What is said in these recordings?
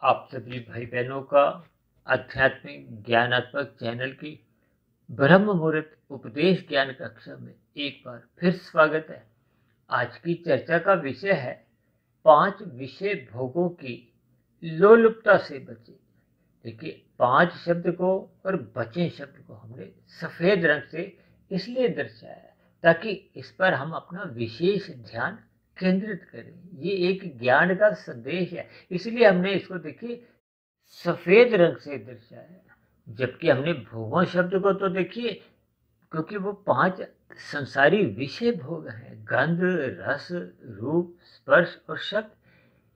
आप सभी भाई बहनों का आध्यात्मिक ज्ञानात्मक चैनल की ब्रह्म मुहूर्त उपदेश ज्ञान कक्षा में एक बार फिर स्वागत है। आज की चर्चा का विषय है 5 विषय भोगों की लोलुपता से बचे। देखिए, 5 शब्द को और बचे शब्द को हमने सफेद रंग से इसलिए दर्शाया है ताकि इस पर हम अपना विशेष ध्यान केंद्रित करें। ये एक ज्ञान का संदेश है, इसलिए हमने इसको देखिए सफेद रंग से दर्शाया है। जबकि हमने भोगों शब्द को तो देखिए, क्योंकि वो 5 संसारी विषय भोग हैं, गंध, रस, रूप, स्पर्श और शब्द,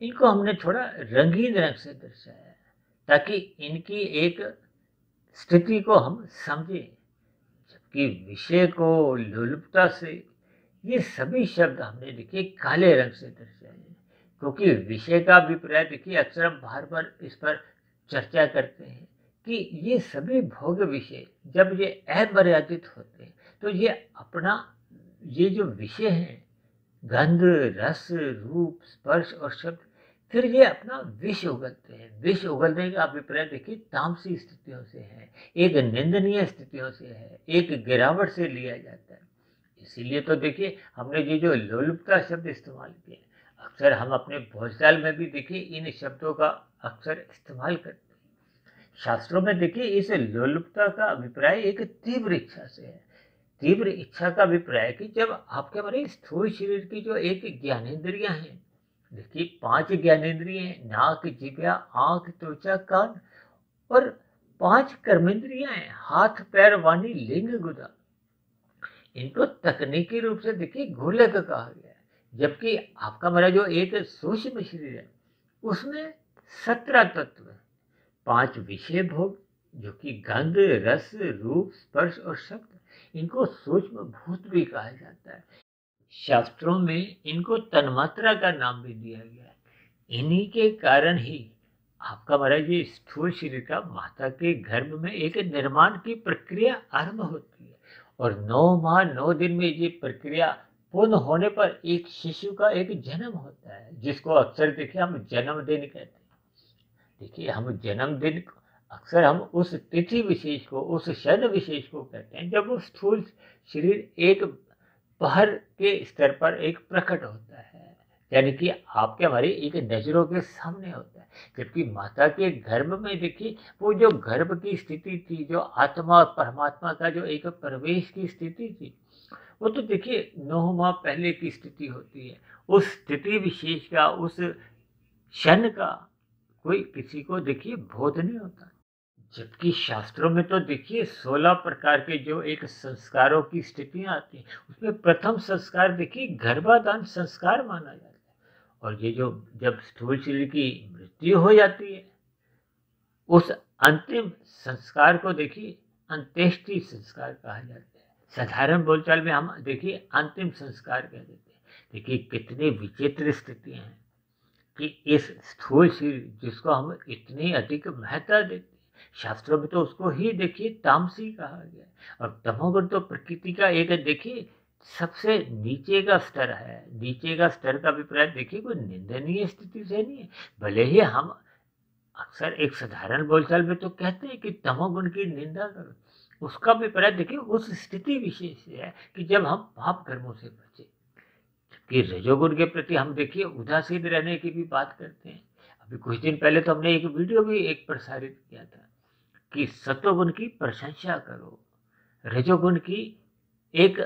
इनको हमने थोड़ा रंगीन रंग से दर्शाया है ताकि इनकी एक स्थिति को हम समझें। जबकि विषय को लोलुपता से ये सभी शब्द हमने देखिए काले रंग से दर्शाए हैं, क्योंकि विषय का अभिप्राय देखिए अक्सर हम बार बार इस पर चर्चा करते हैं कि ये सभी भोग विषय जब ये अमर्यादित होते हैं तो ये अपना ये जो विषय हैं, गंध, रस, रूप, स्पर्श और शब्द, फिर ये अपना विष उगलते हैं। विष उगलने का अभिप्राय देखिए तामसी स्थितियों से है, एक निंदनीय स्थितियों से है, एक गिरावट से लिया जाता है। इसीलिए तो देखिए हमने ये जो लोलुपता शब्द इस्तेमाल किए, अक्सर हम अपने भोजताल में भी देखिए इन शब्दों का अक्सर इस्तेमाल करते हैं। शास्त्रों में देखिए इस लोलुपता का अभिप्राय एक तीव्र इच्छा से है। तीव्र इच्छा का अभिप्राय है कि जब आपके हमारे स्थूल शरीर की जो एक ज्ञानेंद्रियां हैं, देखिए 5 ज्ञानेंद्रिय हैं, नाक, जिह्वा, आंख, त्वचा, कान, और 5 कर्मेंद्रियां हैं, हाथ, पैर, वाणी, लिंग, गुदा। इनको तकनीकी रूप से देखिए गोलक कहा गया है। जबकि आपका हमारा जो एक सूक्ष्म शरीर है उसमें 17 तत्व है, 5 विषय भोग जो कि गंध, रस, रूप, स्पर्श और शब्द, इनको सूक्ष्म भूत भी कहा जाता है। शास्त्रों में इनको तन्मात्रा का नाम भी दिया गया है। इन्हीं के कारण ही आपका हमारा ये स्थूल शरीर का माता के गर्भ में एक निर्माण की प्रक्रिया आरंभ होती है, और 9 माह 9 दिन में ये प्रक्रिया पूर्ण होने पर एक शिशु का एक जन्म होता है, जिसको अक्सर देखिए हम जन्मदिन कहते हैं। देखिए हम जन्मदिन अक्सर हम उस तिथि विशेष को, उस क्षण विशेष को कहते हैं जब वो स्थूल शरीर एक बाहर के स्तर पर एक प्रकट होता है, यानी कि आपके हमारी एक नज़रों के सामने होता है। जबकि माता के गर्भ में देखिए वो जो गर्भ की स्थिति थी, जो आत्मा और परमात्मा का जो एक प्रवेश की स्थिति थी, वो तो देखिए 9 माह पहले की स्थिति होती है। उस स्थिति विशेष का, उस क्षण का कोई किसी को देखिए बोध नहीं होता। जबकि शास्त्रों में तो देखिए 16 प्रकार के जो एक संस्कारों की स्थितियां आती हैं, उसमें प्रथम संस्कार देखिए गर्भाधान संस्कार माना जाता है। और ये जो जब स्थूल शरीर की मृत्यु हो जाती है, उस अंतिम संस्कार को देखिए अंत्येष्टि संस्कार कहा जाता है। साधारण बोलचाल में हम देखिए अंतिम संस्कार कह देते हैं। देखिए कितनी विचित्र स्थितियां हैं कि इस स्थूल शरीर जिसको हम इतनी अधिक महत्ता देते हैं, शास्त्रों में तो उसको ही देखिए तामसी कहा गया है। और तमोगुण तो प्रकृति का एक देखिए सबसे नीचे का स्तर है। नीचे का स्तर का अभिप्राय देखिए कोई निंदनीय स्थिति से नहीं है। भले ही हम अक्सर एक साधारण बोलचाल में तो कहते हैं कि तमोगुण की निंदा करो, उसका अभिप्राय देखिए उस स्थिति विशेष से है कि जब हम पाप कर्मों से बचे। कि रजोगुण के प्रति हम देखिए उदासीन रहने की भी बात करते हैं। अभी कुछ दिन पहले तो हमने एक वीडियो भी एक प्रसारित किया था कि सत्वगुण की प्रशंसा करो, रजोगुण की एक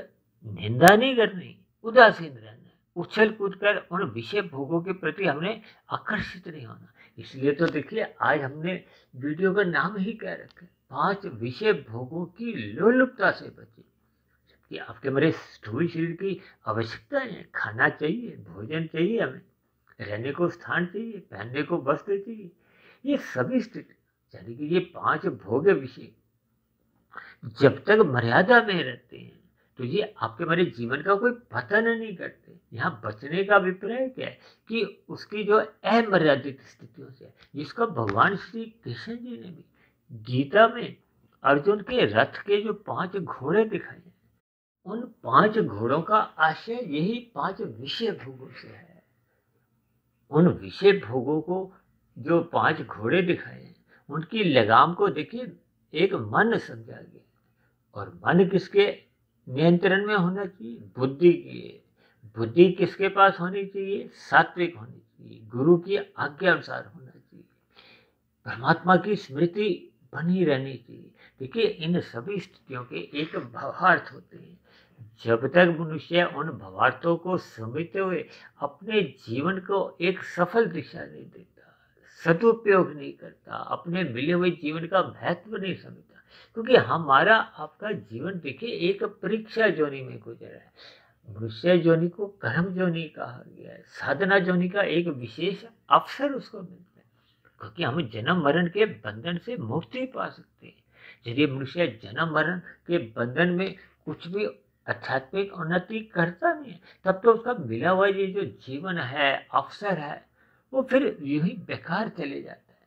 निंदा नहीं करनी, उदासीन रहना, उछल कूद कर उन विषय भोगों के प्रति हमने आकर्षित नहीं होना। इसलिए तो देखिए आज हमने वीडियो का नाम ही क्या रखा, 5 विषय भोगों की लोलुपता से बचे। कि आपके मेरे स्थूल शरीर की आवश्यकताएं हैं, खाना चाहिए, भोजन चाहिए, हमें रहने को स्थान चाहिए, पहनने को वस्त्र चाहिए, ये सभी स्थिति, यानी कि ये 5 भोग्य विषय जब तक मर्यादा में रहते हैं तो ये आपके मेरे जीवन का कोई पतन नहीं करते। यहाँ बचने का अभिप्राय क्या है कि उसकी जो अमर्यादित स्थितियों से, जिसका भगवान श्री कृष्ण जी ने भी गीता में अर्जुन के रथ के जो 5 घोड़े दिखाए, उन 5 घोड़ों का आशय यही 5 विषय भोगों से है। उन विषय भोगों को जो 5 घोड़े दिखाए हैं, उनकी लगाम को देखिए एक मन समझा गया। और मन किसके नियंत्रण में होना चाहिए? बुद्धि की। बुद्धि किसके पास होनी चाहिए? सात्विक होनी चाहिए, गुरु की आज्ञा अनुसार होना चाहिए, परमात्मा की स्मृति बनी रहनी चाहिए। देखिए इन सभी स्थितियों के एक भावार्थ होते हैं। जब तक मनुष्य उन भावार्थों को समझते हुए अपने जीवन को एक सफल दिशा नहीं देता, सदुपयोग नहीं करता, अपने मिले हुए जीवन का महत्व नहीं समझता, क्योंकि हमारा आपका जीवन देखिए एक परीक्षा जोनी में गुजरा है। मनुष्य जोनी को कर्म जोनी कहा गया है। साधना जोनी का एक विशेष अवसर उसको मिलता है, क्योंकि हम जन्म मरण के बंधन से मुक्ति पा सकते हैं। यदि मनुष्य जन्म मरण के बंधन में कुछ भी आध्यात्मिक उन्नति करता नहीं है, तब तो उसका मिला हुआ ये जो जीवन है, अवसर है, वो फिर यूं ही बेकार चले जाता है।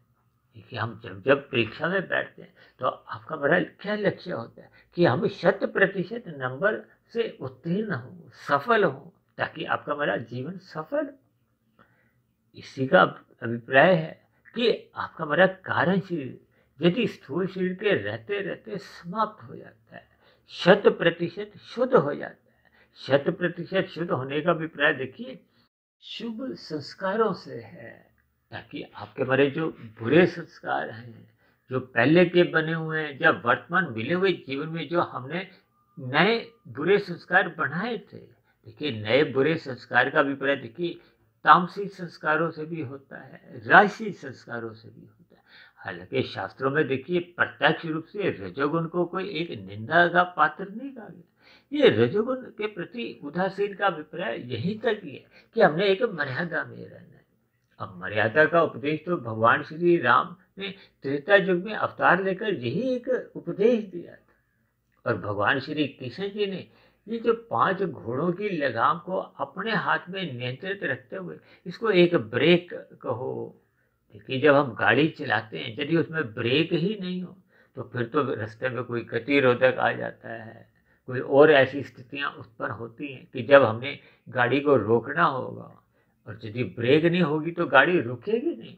देखिए हम जब जब परीक्षा में बैठते हैं तो आपका बड़ा क्या लक्ष्य होता है कि हम 100% नंबर से उत्तीर्ण हो, सफल हो, ताकि आपका बड़ा जीवन सफल हो। इसी का अभिप्राय है कि आपका बड़ा कारण शरीर यदि स्थूल शरीर के रहते रहते समाप्त हो जाता है, 100% शुद्ध हो जाता है। 100% शुद्ध होने का अभिप्राय देखिए शुभ संस्कारों से है, ताकि आपके हमारे जो बुरे संस्कार हैं, जो पहले के बने हुए हैं, जब वर्तमान मिले हुए जीवन में जो हमने नए बुरे संस्कार बनाए थे, देखिए नए बुरे संस्कार का अभिप्राय देखिए तामसिक संस्कारों से भी होता है, राजसी संस्कारों से भी होता है। हालांकि शास्त्रों में देखिए प्रत्यक्ष रूप से रजोगुण को कोई एक निंदा का पात्र नहीं कहा गया। ये रजोगुण के प्रति उदासीन का अभिप्राय यही तक ही है कि हमने एक मर्यादा में रहना है। अब मर्यादा का उपदेश तो भगवान श्री राम ने त्रेता युग में अवतार लेकर यही एक उपदेश दिया था। और भगवान श्री कृष्ण जी ने ये जो 5 घोड़ों की लगाम को अपने हाथ में नियंत्रित रखते हुए, इसको एक ब्रेक कहो। देखिए जब हम गाड़ी चलाते हैं, यदि उसमें ब्रेक ही नहीं हो तो फिर तो रास्ते में कोई गतिरोधक आ जाता है, कोई और ऐसी स्थितियां उत्पन्न होती हैं कि जब हमने गाड़ी को रोकना होगा, और यदि ब्रेक नहीं होगी तो गाड़ी रुकेगी नहीं।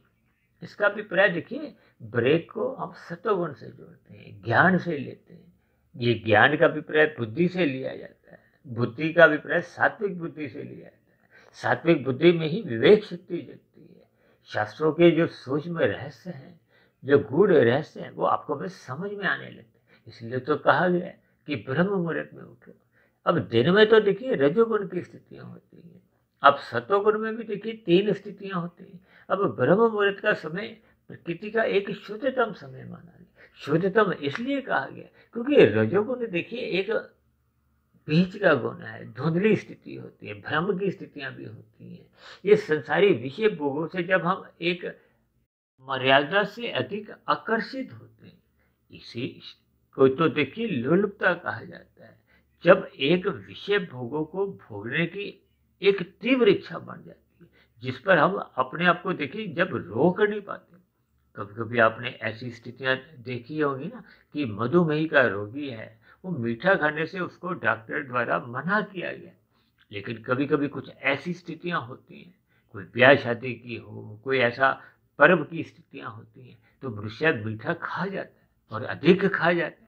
इसका अभिप्राय देखिए ब्रेक को हम सत्वगुण से जोड़ते हैं, ज्ञान से लेते हैं। ये ज्ञान का अभिप्राय बुद्धि से लिया जाता है, बुद्धि का अभिप्राय सात्विक बुद्धि से लिया जाता है। सात्विक बुद्धि में ही विवेक शक्ति जगती है। शास्त्रों के जो सूक्ष्म रहस्य हैं, जो गूढ़ रहस्य हैं, वो आपको बस समझ में आने लगते हैं। इसलिए तो कहा गया कि ब्रह्म मुहूर्त में उठो। अब दिन में तो देखिए रजोगुण की स्थितियां होती हैं, अब सतोगुण में भी देखिए 3 स्थितियां होती हैं। अब ब्रह्म मुहूर्त का समय प्रकृति का एक शुद्धतम समय माना गया। शुद्धतम इसलिए कहा गया क्योंकि रजोगुण देखिए एक बीच का गुण है, धुंधली स्थिति होती है, भ्रम की स्थितियां भी होती हैं। ये संसारी विषय भोगों से जब हम एक मर्यादा से अधिक आकर्षित होते हैं, इसी को तो देखिए लोलुपता कहा जाता है। जब एक विषय भोगों को भोगने की एक तीव्र इच्छा बन जाती है, जिस पर हम अपने आप को देखिए जब रोक नहीं पाते। कभी कभी आपने ऐसी स्थितियां देखी होगी ना कि मधुमेह का रोगी है, वो मीठा खाने से उसको डॉक्टर द्वारा मना किया गया, लेकिन कभी कभी कुछ ऐसी स्थितियां होती हैं, कोई ब्याह शादी की हो, कोई ऐसा पर्व की स्थितियां होती हैं, तो मनुष्य मीठा खा जाता है और अधिक खा जाता है।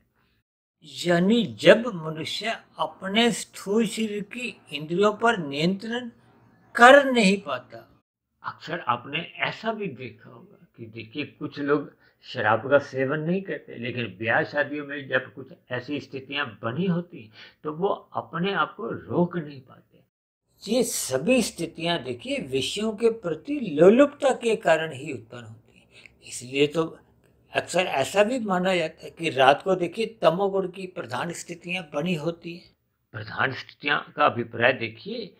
यानी जब मनुष्य अपने स्थूल शरीर की इंद्रियों पर नियंत्रण कर नहीं पाता। अक्सर आपने ऐसा भी देखा होगा कि देखिए कुछ लोग शराब का सेवन नहीं करते, लेकिन ब्याह शादियों में जब कुछ ऐसी स्थितियां बनी होती तो वो अपने आप को रोक नहीं पाते। ये सभी स्थितियां देखिए विषयों के प्रति लोलुपता के कारण ही उत्पन्न होती है। इसलिए तो अक्सर ऐसा भी माना जाता है कि रात को देखिए तमोगुण की प्रधान स्थितियां बनी होती हैं। प्रधान स्थितियां का अभिप्राय देखिए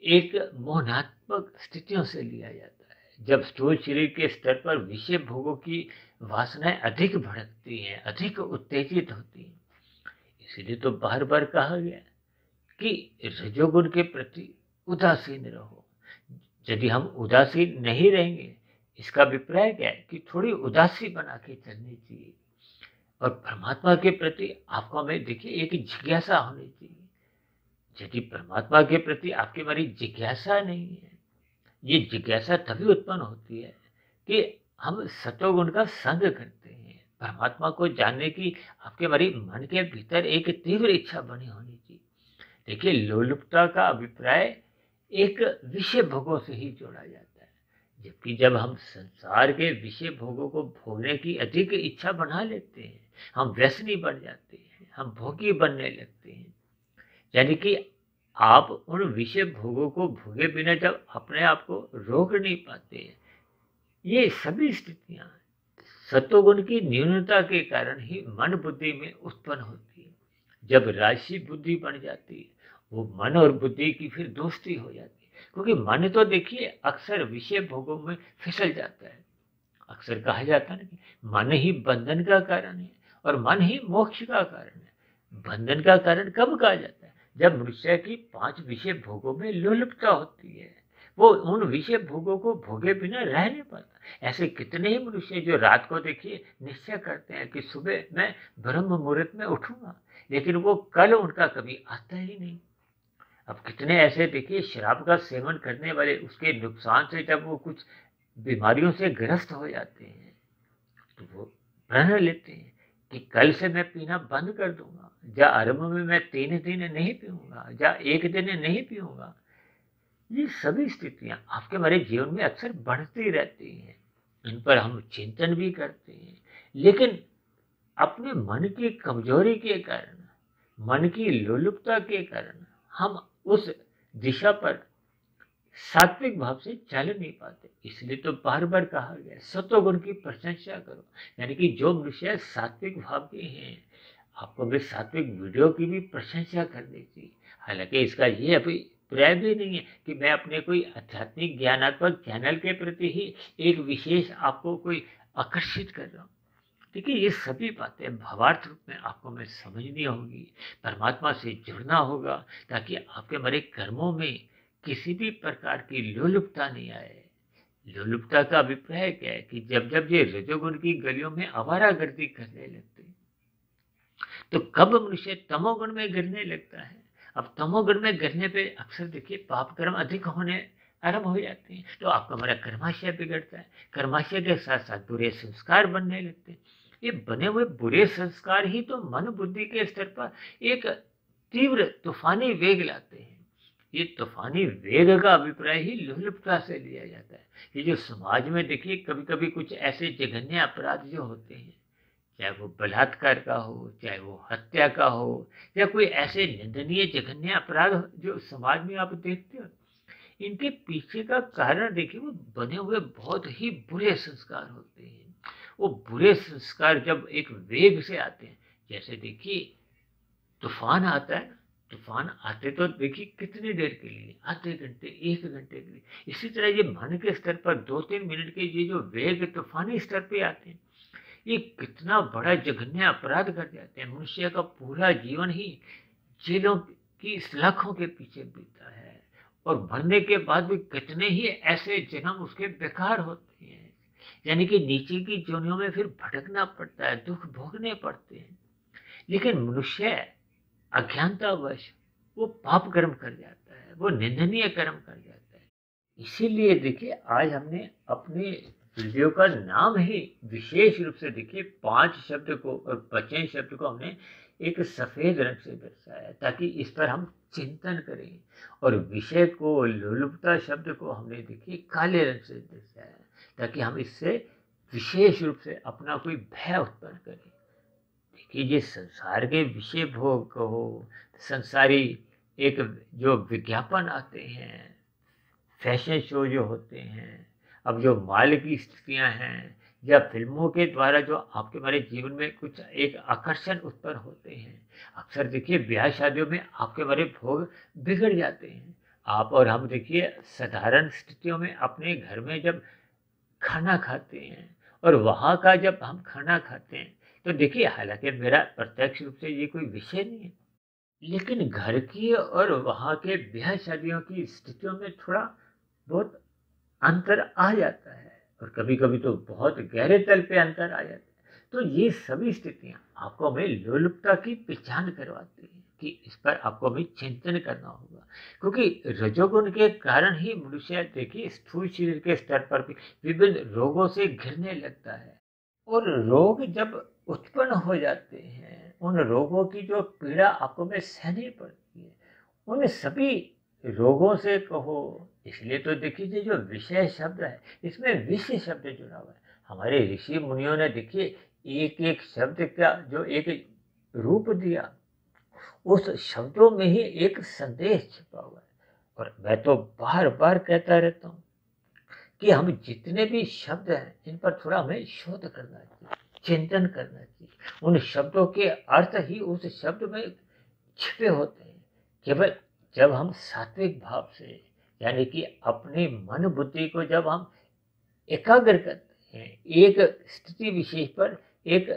एक मोहनात्मक स्थितियों से लिया जाता है, जब स्थूल शरीर के स्तर पर विषय भोगों की वासनाएं अधिक भड़कती हैं, अधिक उत्तेजित होती हैं। इसीलिए तो बार बार कहा गया कि रजोगुण के प्रति उदासीन रहो। यदि हम उदासीन नहीं रहेंगे, इसका अभिप्राय क्या है कि थोड़ी उदासी बना के चलनी चाहिए, और परमात्मा के प्रति आपको में देखिए एक जिज्ञासा होनी चाहिए। यदि परमात्मा के प्रति आपकी हमारी जिज्ञासा नहीं है, ये जिज्ञासा तभी उत्पन्न होती है कि हम सतोगुण का संग करते हैं। परमात्मा को जानने की आपके हमारी मन के भीतर एक तीव्र इच्छा बनी होनी चाहिए। देखिए, लोलुपता का अभिप्राय एक विषय भोगों से ही जोड़ा जाता है, जबकि जब हम संसार के विषय भोगों को भोगने की अधिक इच्छा बना लेते हैं, हम व्यसनी बन जाते हैं, हम भोगी बनने लगते हैं। यानी कि आप उन विषय भोगों को भोगे बिना जब अपने आप को रोक नहीं पाते हैं, ये सभी स्थितियां सत्वगुण की न्यूनता के कारण ही मन बुद्धि में उत्पन्न होती है। जब राशि बुद्धि बन जाती है, वो मन और बुद्धि की फिर दोस्ती हो जाती है, क्योंकि मन तो देखिए अक्सर विषय भोगों में फिसल जाता है। अक्सर कहा जाता है ना कि मन ही बंधन का कारण है और मन ही मोक्ष का कारण है। बंधन का कारण कब कहा जाता है? जब मनुष्य की 5 विषय भोगों में लोलुपता होती है, वो उन विषय भोगों को भोगे बिना रह नहीं पाता। ऐसे कितने ही मनुष्य जो रात को देखिए निश्चय करते हैं कि सुबह मैं ब्रह्म मुहूर्त में उठूंगा, लेकिन वो कल उनका कभी आता ही नहीं। अब कितने ऐसे देखिए शराब का सेवन करने वाले उसके नुकसान से जब वो कुछ बीमारियों से ग्रस्त हो जाते हैं, तो वो प्रण लेते हैं कि कल से मैं पीना बंद कर दूंगा, या आरंभ में मैं 3 दिन नहीं पीऊंगा, या 1 दिन नहीं पीऊंगा। ये सभी स्थितियां आपके हमारे जीवन में अक्सर बढ़ती रहती हैं। इन पर हम चिंतन भी करते हैं, लेकिन अपने मन की कमजोरी के कारण, मन की लोलुपता के कारण हम उस दिशा पर सात्विक भाव से चल नहीं पाते। इसलिए तो बार बार कहा गया सत्वगुण की प्रशंसा करो। यानी कि जो मनुष्य सात्विक भाव के हैं, आपको भी सात्विक वीडियो की भी प्रशंसा करनी चाहिए। हालांकि इसका ये अभिप्राय भी नहीं है कि मैं अपने कोई आध्यात्मिक ज्ञानात्मक चैनल के प्रति ही एक विशेष आपको कोई आकर्षित कर रहा हूँ। देखिए, ये सभी बातें भावार्थ रूप में आपको मैं समझनी होगी, परमात्मा से जुड़ना होगा, ताकि आपके हमारे कर्मों में किसी भी प्रकार की लोलुपता नहीं आए। लोलुपता का अभिप्राय क्या है कि जब जब ये रजोगुण की गलियों में आवारागर्दी करने लगते हैं, तो कब मनुष्य तमोगुण में गिरने लगता है। अब तमोगुण में गिरने पे अक्सर देखिए पाप कर्म अधिक होने आरंभ हो जाते हैं, तो आपका हमारा कर्माशय बिगड़ता है। कर्माशय के साथ साथ बुरे संस्कार बनने लगते हैं। ये बने हुए बुरे संस्कार ही तो मन बुद्धि के स्तर पर एक तीव्र तूफानी वेग लाते हैं। ये तूफानी वेग का अभिप्राय ही लोलुपता से लिया जाता है। ये जो समाज में देखिए कभी कभी कुछ ऐसे जघन्य अपराध जो होते हैं, चाहे वो बलात्कार का हो, चाहे वो हत्या का हो, या कोई ऐसे निंदनीय जघन्य अपराध जो समाज में आप देखते हो, इनके पीछे का कारण देखिए वो बने हुए बहुत ही बुरे संस्कार होते हैं। वो बुरे संस्कार जब एक वेग से आते हैं, जैसे देखिए तूफान आता है, तूफान आते तो देखिए कितनी देर के लिए, आधे घंटे 1 घंटे के लिए। इसी तरह ये मन के स्तर पर 2-3 मिनट के ये जो वेग तूफानी स्तर पे आते हैं, ये कितना बड़ा जघन्य अपराध कर जाते हैं। मनुष्य का पूरा जीवन ही जेलों की सलाखों के पीछे बीता है, और मरने के बाद भी कितने ही ऐसे जन्म उसके बेकार होते हैं। यानी कि नीचे की जोनियों में फिर भटकना पड़ता है, दुख भोगने पड़ते हैं। लेकिन मनुष्य अज्ञानतावश वो पाप कर्म कर जाता है, वो निंदनीय कर्म कर जाता है। इसीलिए देखिए आज हमने अपने वीडियो का नाम ही विशेष रूप से देखिए 5 शब्द को और 25 शब्द को हमने एक सफेद रंग से दर्शाया, ताकि इस पर हम चिंतन करें। और विषय को, लोलुपता शब्द को हमने देखिए काले रंग से दर्शाया, ताकि हम इससे विशेष रूप से अपना कोई भय उत्पन्न करें। देखिए, ये संसार के विषय भोग हो, संसारी एक जो विज्ञापन आते हैं, फैशन शो जो होते हैं, अब जो माल की स्थितियां हैं, या फिल्मों के द्वारा जो आपके हमारे जीवन में कुछ एक आकर्षण उत्पन्न होते हैं, अक्सर देखिए ब्याह शादियों में आपके हमारे भोग बिगड़ जाते हैं। आप और हम देखिए साधारण स्थितियों में अपने घर में जब खाना खाते हैं, और वहाँ का जब हम खाना खाते हैं, तो देखिए हालांकि मेरा प्रत्यक्ष रूप से ये कोई विषय नहीं है, लेकिन घर की और वहाँ के ब्याह शादियों की स्थितियों में थोड़ा बहुत अंतर आ जाता है, और कभी कभी तो बहुत गहरे तल पे अंतर आ जाता है। तो ये सभी स्थितियां आपको हमें लोलुपता की पहचान करवाती हैं। कि इस पर आपको भी चिंतन करना होगा, क्योंकि रजोगुण के कारण ही मनुष्य देखिए स्थूल शरीर के स्तर पर भी विभिन्न रोगों से घिरने लगता है। और रोग जब उत्पन्न हो जाते हैं, उन रोगों की जो पीड़ा आपको में सहनी पड़ती है, उन सभी रोगों से कहो, इसलिए तो देखिए जो विषय शब्द है, इसमें विषय शब्द जुड़ा हुआ है। हमारे ऋषि मुनियों ने देखिए एक एक शब्द का जो एक रूप दिया, उस शब्दों में ही एक संदेश छिपा हुआ है। और मैं तो बार बार कहता रहता हूँ कि हम जितने भी शब्द हैं, इन पर थोड़ा हमें शोध करना चाहिए, चिंतन करना चाहिए। उन शब्दों के अर्थ ही उस शब्द में छिपे होते हैं। केवल जब हम सात्विक भाव से, यानी कि अपने मन बुद्धि को जब हम एकाग्र करते हैं, एक स्थिति विशेष पर एक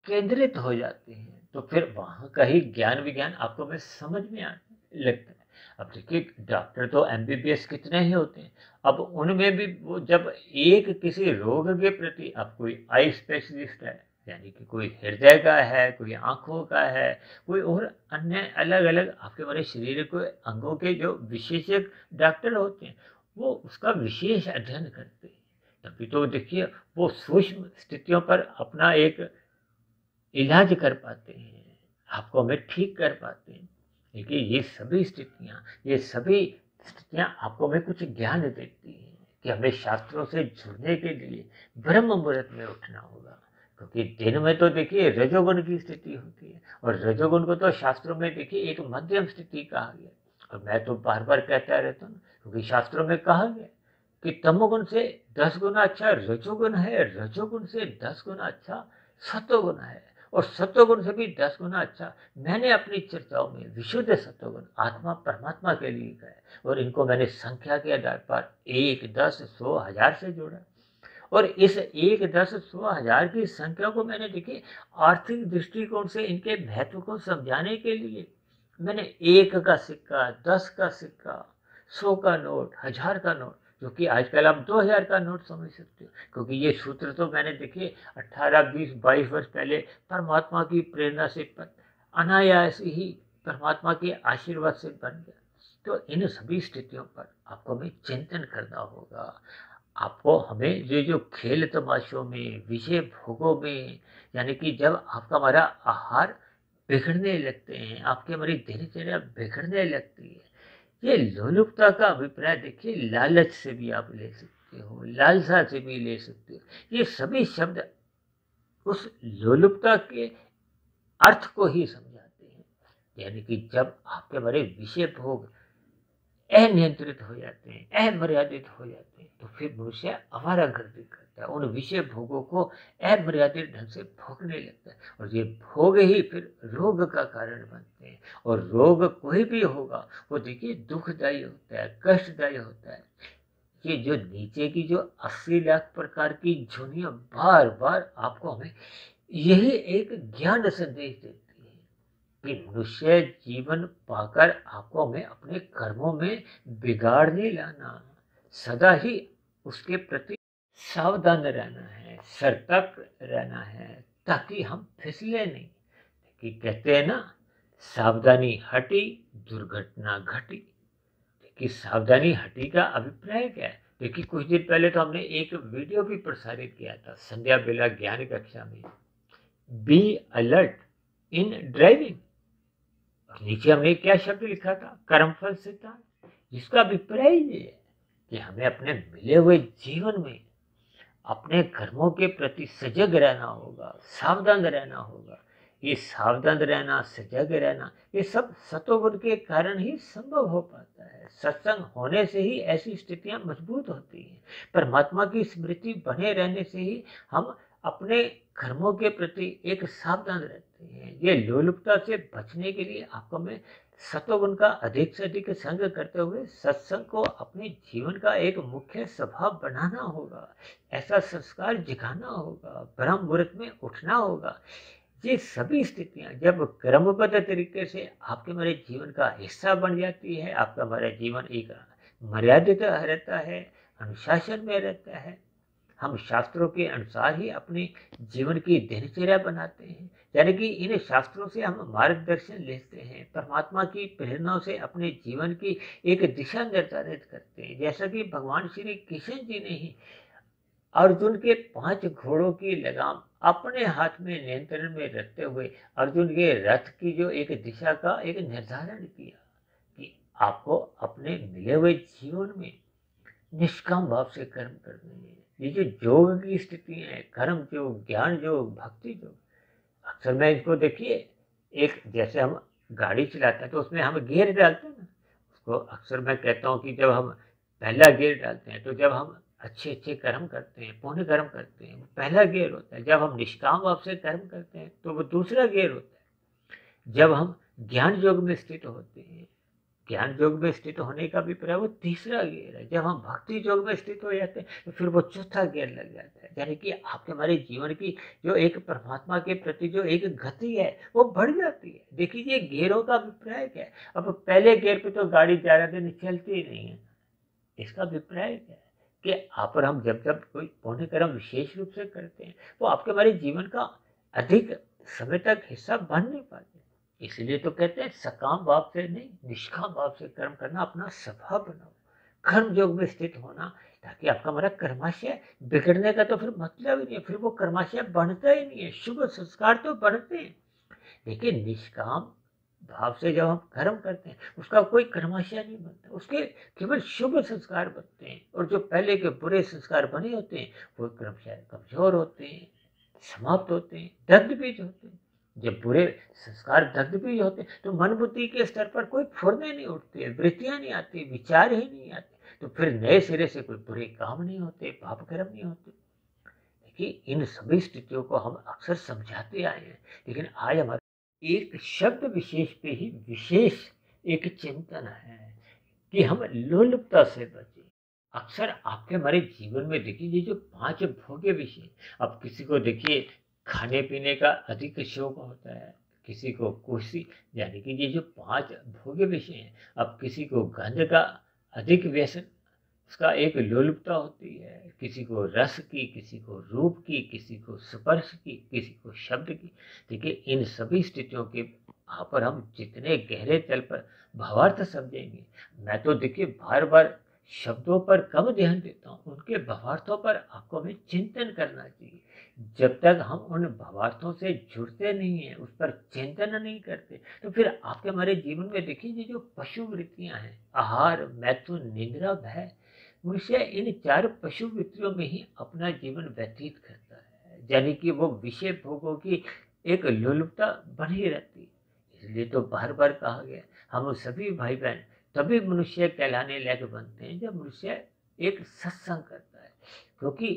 केंद्रित हो जाते हैं, तो फिर वहाँ का ही ज्ञान विज्ञान आपको में समझ में आने लगता है। अब देखिए डॉक्टर तो एमबीबीएस कितने ही होते हैं, अब उनमें भी वो जब एक किसी रोग के प्रति, अब कोई आई स्पेशलिस्ट है, यानी कि कोई हृदय का है, कोई आंखों का है, कोई और अन्य अलग अलग आपके हमारे शरीर के अंगों के जो विशेषज्ञ डॉक्टर होते हैं, वो उसका विशेष अध्ययन करते हैं। तभी तो देखिए वो सूक्ष्म स्थितियों पर अपना एक इलाज कर पाते हैं, आपको हमें ठीक कर पाते हैं। देखिए ये सभी स्थितियाँ, ये सभी स्थितियाँ आपको हमें कुछ ज्ञान देती हैं कि हमें शास्त्रों से जुड़ने के लिए ब्रह्म मुहूर्त में उठना होगा, क्योंकि दिन में तो देखिए रजोगुण की स्थिति होती है, और रजोगुण को तो शास्त्रों में देखिए एक मध्यम स्थिति कहा गया। और मैं तो बार बार कहता रहता हूँ, क्योंकि शास्त्रों में कहा गया कि तमोगुण से 10 गुना अच्छा रजोगुण है, रजोगुण से 10 गुना अच्छा सतोगुण है, और सत्वगुण से भी 10 गुना अच्छा मैंने अपनी चर्चाओं में विशुद्ध सत्वगुण आत्मा परमात्मा के लिए कहा है। और इनको मैंने संख्या के आधार पर 1, 10, 100, 1000 से जोड़ा। और इस 1, 10, 100, 1000 की संख्या को मैंने देखिए आर्थिक दृष्टिकोण से इनके महत्व को समझाने के लिए मैंने 1 का सिक्का, 10 का सिक्का, 100 का नोट, 1000 का नोट, जो कि आजकल आप 2000 का नोट समझ सकते हो, क्योंकि ये सूत्र तो मैंने देखिए 18, 20, 22 वर्ष पहले परमात्मा की प्रेरणा से अनायास ही परमात्मा के आशीर्वाद से बन गया। तो इन सभी स्थितियों पर आपको हमें चिंतन करना होगा। आपको हमें ये जो खेल तमाशों में, विषय भोगों में, यानी कि जब आपका हमारा आहार बिगड़ने लगते हैं, आपकी हमारी दिनचर्या बिगड़ने लगती है, ये लोलुपता का अभिप्राय देखिए लालच से भी आप ले सकते हो, लालसा से भी ले सकते हो। ये सभी शब्द उस लोलुपता के अर्थ को ही समझाते हैं, यानी कि जब आपके हमारे विषय भोग अनियंत्रित हो जाते हैं, अमर्यादित हो जाते हैं, तो फिर मनुष्य आवारागर्दी करता है, उन विषय भोगों को अमर्यादित ढंग से भोगने लगता है, और ये भोग ही फिर रोग का कारण बनते हैं। और रोग कोई भी होगा वो देखिए दुखदायी होता है, कष्टदायी होता है। ये जो नीचे की जो 80 लाख प्रकार की झुर्रियाँ बार बार आपको हमें यही एक ज्ञान संदेश देती है कि मनुष्य जीवन पाकर आपको हमें अपने कर्मों में बिगाड़ नहीं लाना, सदा ही उसके प्रति सावधान रहना है, सतर्क रहना है, ताकि हम फिसले नहीं। कि कहते हैं ना, सावधानी हटी दुर्घटना घटी। कि सावधानी हटी का अभिप्राय क्या है? देखिए कुछ दिन पहले तो हमने एक वीडियो भी प्रसारित किया था संध्या बेला ज्ञान कक्षा में, बी अलर्ट इन ड्राइविंग। नीचे हमने क्या शब्द लिखा था? कर्मफल सिद्धांत, जिसका अभिप्राय ये है कि हमें अपने मिले हुए जीवन में अपने कर्मों के प्रति सजग रहना होगा, सावधान रहना होगा। ये सावधान रहना, सजग रहना, ये सब सतोगुण के कारण ही संभव हो पाता है। सत्संग होने से ही ऐसी स्थितियां मजबूत होती हैं। परमात्मा की स्मृति बने रहने से ही हम अपने कर्मों के प्रति एक सावधान रहते हैं। ये लोलुपता से बचने के लिए आपको मैं सतोगुण का अधिक से अधिक संग करते हुए सत्संग को अपने जीवन का एक मुख्य स्वभाव बनाना होगा। ऐसा संस्कार जगाना होगा, ब्रह्म मुहूर्त में उठना होगा। ये सभी स्थितियां जब क्रमबद्ध तरीके से आपके हमारे जीवन का हिस्सा बन जाती है, आपका हमारा जीवन एक मर्यादित रहता है, अनुशासन में रहता है, हम शास्त्रों के अनुसार ही अपने जीवन की दिनचर्या बनाते हैं, यानी कि इन शास्त्रों से हम मार्गदर्शन लेते हैं, परमात्मा की प्रेरणा से अपने जीवन की एक दिशा निर्धारित करते हैं। जैसा कि भगवान श्री कृष्ण जी ने ही अर्जुन के 5 घोड़ों की लगाम अपने हाथ में नियंत्रण में रखते हुए अर्जुन के रथ की जो एक दिशा का एक निर्धारण किया कि आपको अपने मिले हुए जीवन में निष्काम भाव से कर्म करने हैं। ये जो योग की स्थितियां हैं, कर्म योग, ज्ञान योग, भक्ति योग, अक्सर मैं इसको देखिए, एक जैसे हम गाड़ी चलाते हैं तो उसमें हम गियर डालते हैं ना, उसको अक्सर मैं कहता हूँ कि जब हम पहला गियर डालते हैं तो जब हम अच्छे अच्छे कर्म करते हैं, पुण्य कर्म करते हैं, वो पहला गियर होता है। जब हम निष्काम भाव से कर्म करते हैं तो वो दूसरा गियर होता है। जब हम ज्ञान योग में स्थित होते हैं, ज्ञान योग में स्थित होने का भी प्रयास वो तीसरा गियर है। जब हम भक्ति योग में स्थित हो जाते हैं तो फिर वो चौथा गियर लग जाता है, यानी कि आपके हमारे जीवन की जो एक परमात्मा के प्रति जो एक गति है वो बढ़ जाती है। देखिए ये गियरों का अभिप्राय क्या है। अब पहले गियर पे तो गाड़ी ज़्यादा दिन चलती ही नहीं है, इसका अभिप्राय क्या है कि आप और हम जब जब कोई पुण्य कर्म विशेष रूप से करते हैं वो आपके हमारे जीवन का अधिक समय तक हिस्सा बन नहीं पाते। इसलिए तो कहते हैं सकाम भाव से नहीं, निष्काम भाव से कर्म करना, अपना स्वभाव बनाओ, कर्म योग में स्थित होना, ताकि आपका हमारा कर्माशय बिगड़ने का तो फिर मतलब ही नहीं है, फिर वो कर्माशय बनता ही नहीं है। शुभ संस्कार तो बनते हैं, लेकिन निष्काम भाव से जब हम कर्म करते हैं उसका कोई कर्माशय नहीं बनता, उसके केवल शुभ संस्कार बनते हैं। और जो पहले के बुरे संस्कार बने होते हैं वो क्रमशः कमजोर होते हैं, समाप्त होते हैं, दग्ध बीज होते हैं। जब बुरे संस्कार दग्ध बीज होते हैं तो मन बुद्धि के स्तर पर कोई फुर्ने नहीं उठते, वृत्तियां नहीं आती, विचार ही नहीं आते, तो फिर नए सिरे से कोई बुरे काम नहीं होते, पाप कर्म नहीं होते। देखिए इन सभी स्थितियों को हम अक्सर समझाते आए हैं, लेकिन आज हमारे एक शब्द विशेष पे ही विशेष एक चिंतन है कि हम लोलुपता से बचें। अक्सर आपके हमारे जीवन में देखिए ये जो 5 भोग्य विषय, अब किसी को देखिए खाने पीने का अधिक शौक होता है, किसी को कुर्सी, यानी कि ये जो 5 भोग्य विषय हैं। अब किसी को गंध का अधिक व्यसन, उसका एक लोलुपता होती है, किसी को रस की, किसी को रूप की, किसी को स्पर्श की, किसी को शब्द की। देखिए इन सभी स्थितियों के यहाँ पर हम जितने गहरे तल पर भावार्थ समझेंगे, मैं तो देखिए बार बार शब्दों पर कम ध्यान देता हूँ, उनके भावार्थों पर आपको हमें चिंतन करना चाहिए। जब तक हम उन भावार्थों से जुड़ते नहीं हैं, उस पर चिंतन नहीं करते, तो फिर आपके हमारे जीवन में देखिए ये जो पशु वृत्तियां हैं, आहार, मैथुन, निद्रा, भय, मनुष्य इन 4 पशु वृत्तियों में ही अपना जीवन व्यतीत करता है, यानी कि वो विषय भोगों की एक लोलुपता बनी रहती है। इसलिए तो बार बार कहा गया, हम सभी भाई बहन तभी मनुष्य कहलाने लायक बनते हैं जब मनुष्य एक सत्संग करता है, क्योंकि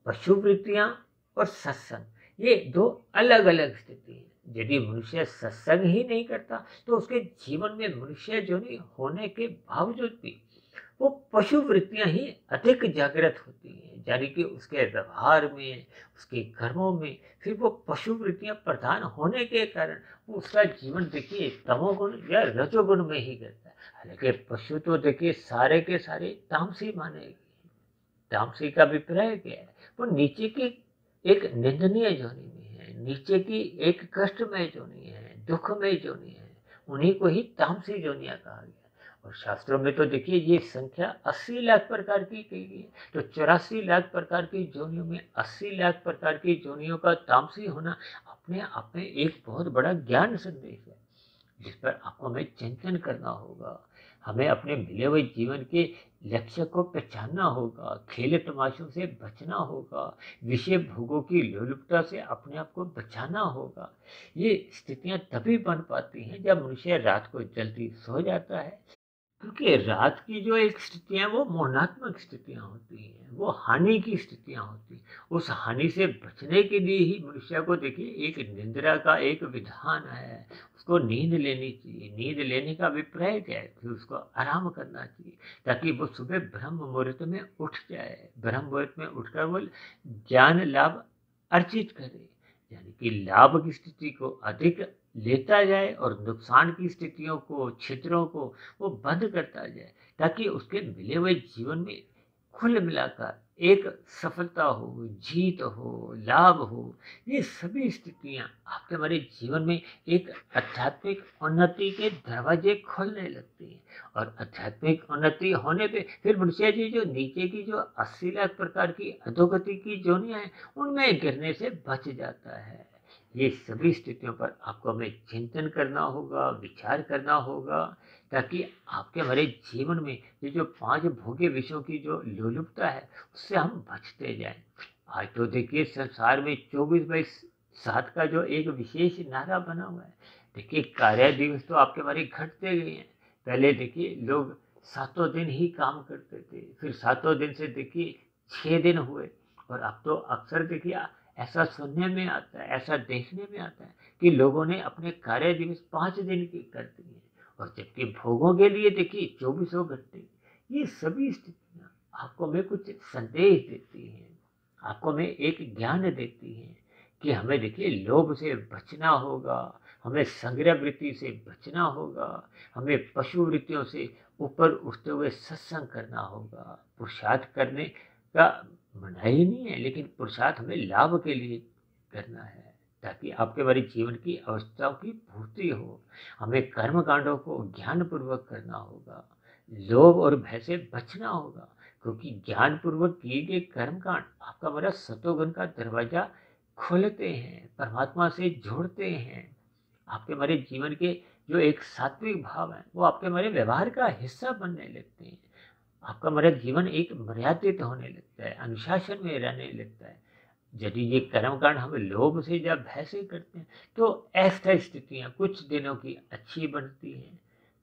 पशु वृत्तियां और सत्संग ये 2 अलग अलग स्थिति है। यदि मनुष्य सत्संग ही नहीं करता तो उसके जीवन में मनुष्य जो नहीं होने के बावजूद भी वो पशु वृत्तियां ही अधिक जागृत होती हैं, यानी कि उसके व्यवहार में, उसके कर्मों में फिर वो पशु वृत्तियां प्रधान होने के कारण वो उसका जीवन देखिए तमोगुण या रजोगुण में ही करता है। हालांकि पशु तो देखिए सारे के सारे तामसी माने गए। तामसी का अभिप्राय क्या है, वो नीचे की एक निंदनीय जोनी में है, नीचे की एक कष्टमय जोनी है, दुखमय जोनी है, उन्हीं को ही तामसी जोनिया कहा गया। और शास्त्रों में तो देखिए ये संख्या 80 लाख प्रकार की कही गई है, तो 84 लाख प्रकार की जोनियों में 80 लाख प्रकार की जोनियों का तामसी होना अपने आप में एक बहुत बड़ा ज्ञान संदेश है, जिस पर आपको हमें चिंतन करना होगा। हमें अपने मिले हुए जीवन के लक्ष्य को पहचानना होगा, खेल तमाशों से बचना होगा, विषय भोगों की लोलुपता से अपने आप को बचाना होगा। ये स्थितियां तभी बन पाती हैं जब मनुष्य रात को जल्दी सो जाता है, क्योंकि रात की जो एक स्थितियां वो मौनात्मक स्थितियां होती हैं, वो हानि की स्थितियां होती हैं। उस हानि से बचने के लिए ही मनुष्य को देखिए एक निद्रा का एक विधान है, उसको नींद लेनी चाहिए। नींद लेने का अभिप्राय क्या है कि उसको आराम करना चाहिए, ताकि वो सुबह ब्रह्म मुहूर्त में उठ जाए, ब्रह्म मुहूर्त में उठकर वो ज्ञान लाभ अर्जित करे, यानी कि लाभ की स्थिति को अधिक लेता जाए और नुकसान की स्थितियों को, छिद्रों को वो बंद करता जाए, ताकि उसके मिले हुए जीवन में कुल मिलाकर एक सफलता हो, जीत हो, लाभ हो, ये सभी स्थितियाँ आपके हमारे जीवन में एक आध्यात्मिक उन्नति के दरवाजे खोलने लगती हैं। और आध्यात्मिक उन्नति होने पे फिर मनुष्य जी जो नीचे की जो 80 लाख प्रकार की अधोगति की जोनियाँ हैं, उनमें गिरने से बच जाता है। ये सभी स्थितियों पर आपको हमें चिंतन करना होगा, विचार करना होगा, ताकि आपके हमारे जीवन में ये जो 5 भोग्य विषयों की जो लोलुपता है, उससे हम बचते जाएं। आज तो देखिए संसार में 24/7 का जो एक विशेष नारा बना हुआ है। देखिए कार्य दिवस तो आपके हमारे घटते गए हैं। पहले देखिए लोग 7 दिन ही काम करते थे, फिर 7 दिन से देखिए 6 दिन हुए, और अब तो अक्सर देखिए ऐसा सुनने में आता है, ऐसा देखने में आता है कि लोगों ने अपने कार्य दिवस 5 दिन की कर दिए। और जबकि भोगों के लिए देखिए 24 घंटे। ये सभी स्थितियाँ आपको हमें कुछ संदेश देती हैं, आपको हमें एक ज्ञान देती हैं कि हमें देखिए लोभ से बचना होगा, हमें संग्रह वृत्ति से बचना होगा, हमें पशु वृत्तियों से ऊपर उठते हुए सत्संग करना होगा। पुरुषार्थ करने का मनाही नहीं है, लेकिन पुरुषार्थ हमें लाभ के लिए करना है, ताकि आपके हमारे जीवन की अवस्थाओं की पूर्ति हो। हमें कर्म कांडों को ज्ञान पूर्वक करना होगा, लोभ और भय से बचना होगा, क्योंकि ज्ञान पूर्वक किए गए कर्म कांड आपका हमारा सतोगुण का दरवाजा खोलते हैं, परमात्मा से जोड़ते हैं। आपके हमारे जीवन के जो एक सात्विक भाव है, वो आपके हमारे व्यवहार का हिस्सा बनने लगते हैं। आपका हमारा जीवन एक मर्यादित होने लगता है, अनुशासन में रहने लगता है। यदि ये कर्मकांड हम लोभ से या भय से करते हैं, तो अस्थायी स्थितियाँ कुछ दिनों की अच्छी बनती हैं,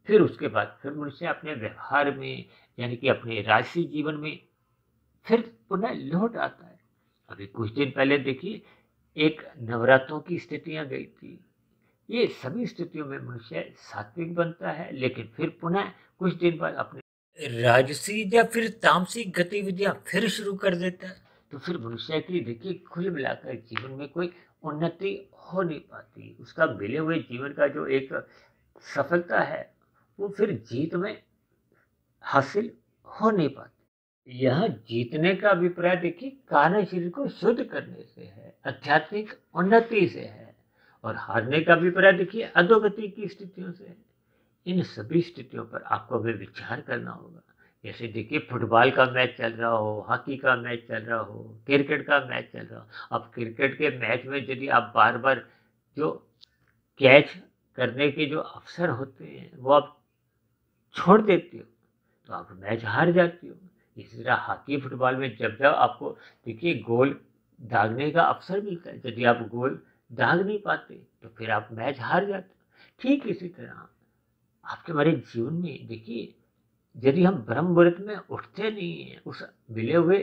फिर उसके बाद फिर मनुष्य अपने व्यवहार में, यानी कि अपने राजसी जीवन में फिर पुनः लौट आता है। अभी कुछ दिन पहले देखिए एक नवरात्रों की स्थितियाँ गई थी। ये सभी स्थितियों में मनुष्य सात्विक बनता है, लेकिन फिर पुनः कुछ दिन बाद अपने राजसी या फिर तामसिक गतिविधियां फिर शुरू कर देता है। तो फिर मनुष्य की देखिए कुल मिलाकर जीवन में कोई उन्नति हो नहीं पाती। उसका मिले हुए जीवन का जो एक सफलता है, वो फिर जीत में हासिल हो नहीं पाती। यह जीतने का अभिप्राय देखिए कार्य शरीर को शुद्ध करने से है, आध्यात्मिक उन्नति से है, और हारने का अभिप्राय देखिए अधोगति की स्थितियों से है। इन सभी स्थितियों पर आपको हमें विचार करना होगा। जैसे देखिए फुटबॉल का मैच चल रहा हो, हॉकी का मैच चल रहा हो, क्रिकेट का मैच चल रहा हो। अब क्रिकेट के मैच में यदि आप बार बार जो कैच करने के जो अवसर होते हैं, वो आप छोड़ देते हो, तो आप मैच हार जाते हो। इसी तरह हॉकी फुटबॉल में जब जब आपको देखिए गोल दागने का अवसर मिलता है, यदि आप गोल दाग नहीं पाते, तो फिर आप मैच हार जाते हो। ठीक इसी तरह आपके हमारे जीवन में देखिए यदि हम ब्रह्म मुहूर्त में उठते नहीं हैं, उस मिले हुए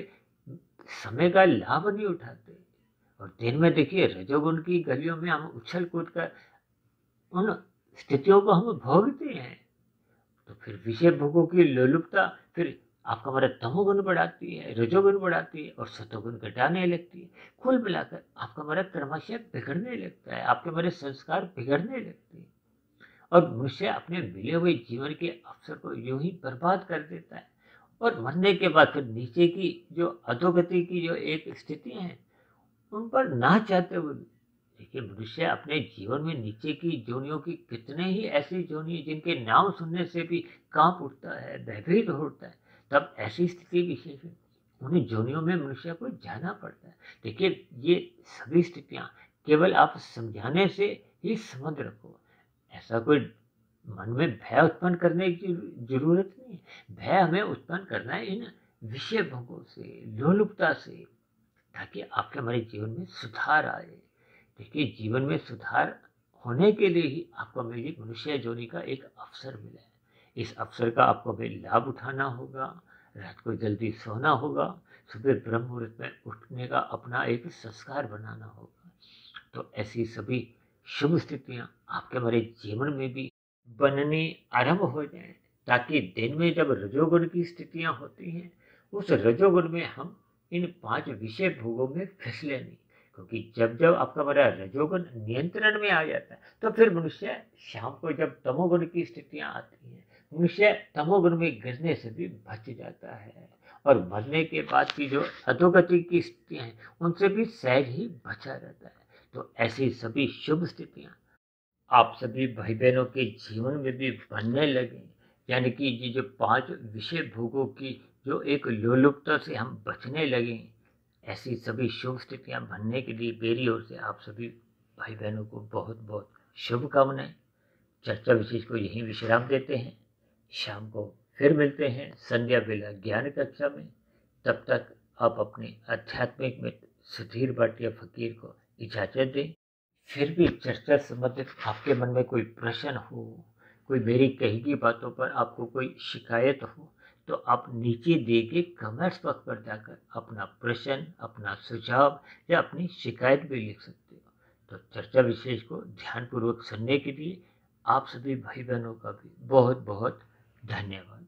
समय का लाभ नहीं उठाते, और दिन में देखिए रजोगुण की गलियों में हम उछल कूद कर उन स्थितियों को हम भोगते हैं, तो फिर विषय भोगों की लोलुपता फिर आपका हमारा तमोगुण बढ़ाती है, रजोगुण बढ़ाती है, और सतोगुण घटाने लगती है। कुल मिलाकर आपका हमारा क्रमशः बिगड़ने लगता है, आपके हमारे संस्कार बिगड़ने लगते हैं, और मनुष्य अपने मिले हुए जीवन के अवसर को यूं ही बर्बाद कर देता है। और मरने के बाद फिर नीचे की जो अधोगति की जो एक स्थिति है, उन पर ना चाहते हुए भी देखिए मनुष्य अपने जीवन में नीचे की जोनियों की कितने ही ऐसी जोनी जिनके नाम सुनने से भी कांप उठता है, भयभीत होता है। तब ऐसी स्थिति विशेष में उन्हीं जोनियों में मनुष्य को जाना पड़ता है। देखिए ये सभी स्थितियां केवल आप समझाने से ही समझ रखो, ऐसा कोई मन में भय उत्पन्न करने की जरूरत नहीं है। भय हमें उत्पन्न करना है इन विषय भोगों से, लोलुपता से, ताकि आपके हमारे जीवन में सुधार आए। देखिए जीवन में सुधार होने के लिए ही आपको मेरी मनुष्य जोनी का एक अवसर मिला है। इस अवसर का आपको हमें लाभ उठाना होगा, रात को जल्दी सोना होगा, सुबह ब्रह्म मुहूर्त में उठने का अपना एक संस्कार बनाना होगा। तो ऐसी सभी शुभ स्थितियां आपके हमारे जीवन में भी बनने आरंभ हो जाएं, ताकि दिन में जब रजोगुण की स्थितियां होती हैं, उस रजोगुण में हम इन 5 विषय भोगों में फिसले नहीं। क्योंकि जब जब आपका हमारा रजोगुण नियंत्रण में आ जाता है, तो फिर मनुष्य शाम को जब तमोगुण की स्थितियां आती हैं, मनुष्य तमोगुण में गिरने से भी बच जाता है, और मरने के बाद की जो अधोगति की स्थितियाँ हैं उनसे भी सहज ही बचा रहता है। तो ऐसी सभी शुभ स्थितियाँ आप सभी भाई बहनों के जीवन में भी बनने लगे, यानी कि ये जो 5 विषय भोगों की जो एक लोलुपता से हम बचने लगे, ऐसी सभी शुभ स्थितियाँ बनने के लिए मेरी ओर से आप सभी भाई बहनों को बहुत बहुत शुभकामनाएं। चर्चा विशेष को यहीं विश्राम देते हैं। शाम को फिर मिलते हैं संध्या बेला ज्ञान कक्षा में। तब तक आप अपने आध्यात्मिक मित्र सुधीर भाटिया फकीर को इजाजत दें। फिर भी चर्चा संबंधित आपके मन में कोई प्रश्न हो, कोई मेरी कही की बातों पर आपको कोई शिकायत हो, तो आप नीचे दिए गए कमेंट्स बॉक्स पर जाकर अपना प्रश्न, अपना सुझाव या अपनी शिकायत भी लिख सकते हो। तो चर्चा विशेष को ध्यानपूर्वक सुनने के लिए आप सभी भाई बहनों का भी बहुत बहुत धन्यवाद।